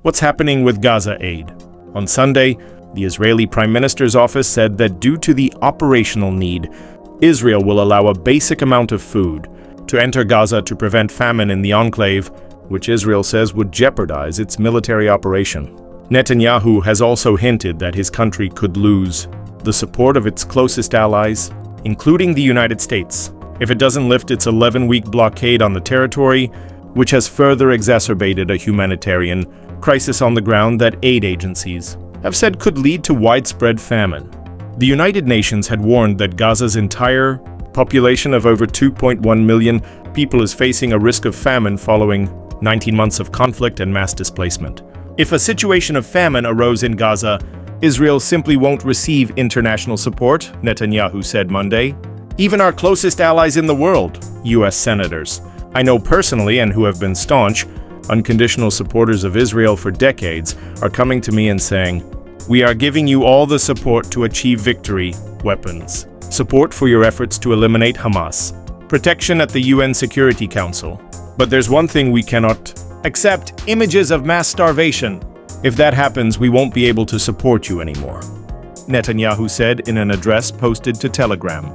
What's happening with Gaza aid? On Sunday, the Israeli Prime Minister's office said that due to the operational need, Israel will allow a basic amount of food to enter Gaza to prevent famine in the enclave, which Israel says would jeopardize its military operation. Netanyahu has also hinted that his country could lose the support of its closest allies, including the United States, if it doesn't lift its 11-week blockade on the territory, which has further exacerbated a humanitarian crisis on the ground that aid agencies have said could lead to widespread famine. The United Nations had warned that Gaza's entire population of over 2.1 million people is facing a risk of famine following 19 months of conflict and mass displacement. If a situation of famine arose in Gaza, Israel simply won't receive international support, Netanyahu said Monday. Even our closest allies in the world, U.S. senators, I know personally and who have been staunch, unconditional supporters of Israel for decades, are coming to me and saying, "We are giving you all the support to achieve victory, weapons, support for your efforts to eliminate Hamas, protection at the UN Security Council. But there's one thing we cannot accept: images of mass starvation. If that happens, we won't be able to support you anymore," Netanyahu said in an address posted to Telegram.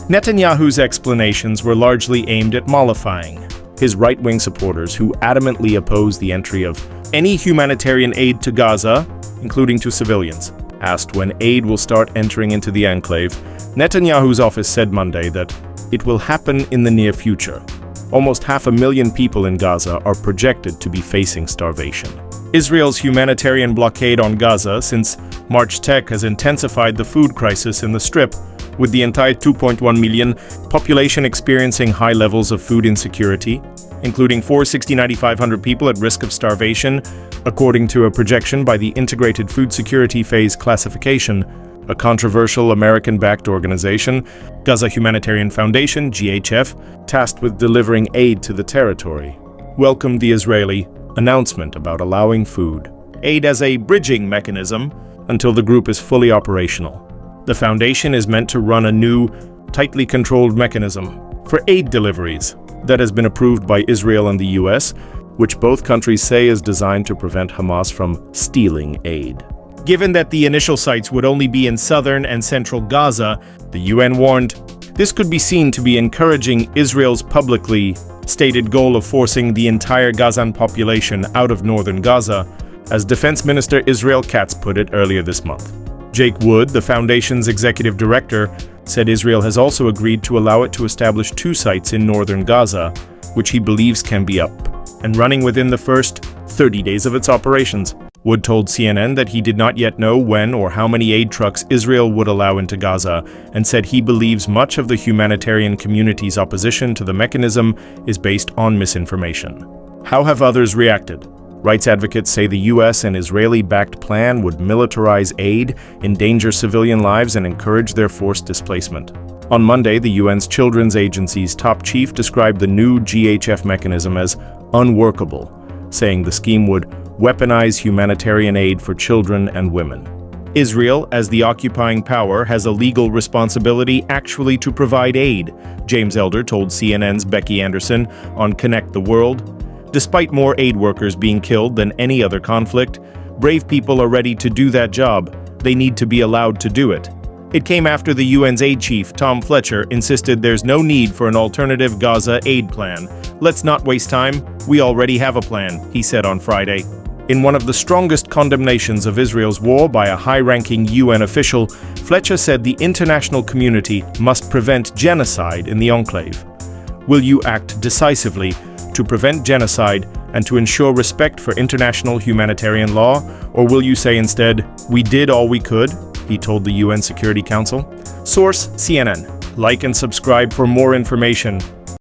Netanyahu's explanations were largely aimed at mollifying his right-wing supporters who adamantly oppose the entry of any humanitarian aid to Gaza, including to civilians. Asked when aid will start entering into the enclave, Netanyahu's office said Monday that it will happen in the near future. Almost 500,000 people in Gaza are projected to be facing starvation. Israel's humanitarian blockade on Gaza since March Tech has intensified the food crisis in the Strip, with the entire 2.1 million population experiencing high levels of food insecurity, including 469,500 people at risk of starvation, according to a projection by the Integrated Food Security Phase Classification, a controversial American-backed organization, Gaza Humanitarian Foundation, GHF, tasked with delivering aid to the territory, welcomed the Israeli announcement about allowing food aid as a bridging mechanism until the group is fully operational. The foundation is meant to run a new, tightly controlled mechanism for aid deliveries that has been approved by Israel and the US, which both countries say is designed to prevent Hamas from stealing aid. Given that the initial sites would only be in southern and central Gaza, the UN warned this could be seen to be encouraging Israel's publicly stated goal of forcing the entire Gazan population out of northern Gaza, as Defense Minister Israel Katz put it earlier this month. Jake Wood, the foundation's executive director, said Israel has also agreed to allow it to establish 2 sites in northern Gaza, which he believes can be up and running within the first 30 days of its operations. Wood told CNN that he did not yet know when or how many aid trucks Israel would allow into Gaza, and said he believes much of the humanitarian community's opposition to the mechanism is based on misinformation. How have others reacted? Rights advocates say the US and Israeli-backed plan would militarize aid, endanger civilian lives, and encourage their forced displacement. On Monday, the UN's Children's Agency's top chief described the new GHF mechanism as unworkable, saying the scheme would weaponize humanitarian aid for children and women. Israel, as the occupying power, has a legal responsibility actually to provide aid, James Elder told CNN's Becky Anderson on Connect the World. Despite more aid workers being killed than any other conflict, brave people are ready to do that job. They need to be allowed to do it. It came after the UN's aid chief, Tom Fletcher, insisted there's no need for an alternative Gaza aid plan. "Let's not waste time. We already have a plan," he said on Friday. In one of the strongest condemnations of Israel's war by a high-ranking UN official, Fletcher said the international community must prevent genocide in the enclave. Will you act decisively to prevent genocide and to ensure respect for international humanitarian law, or will you say instead, "We did all we could," he told the UN Security Council? Source: CNN. Like and subscribe for more information.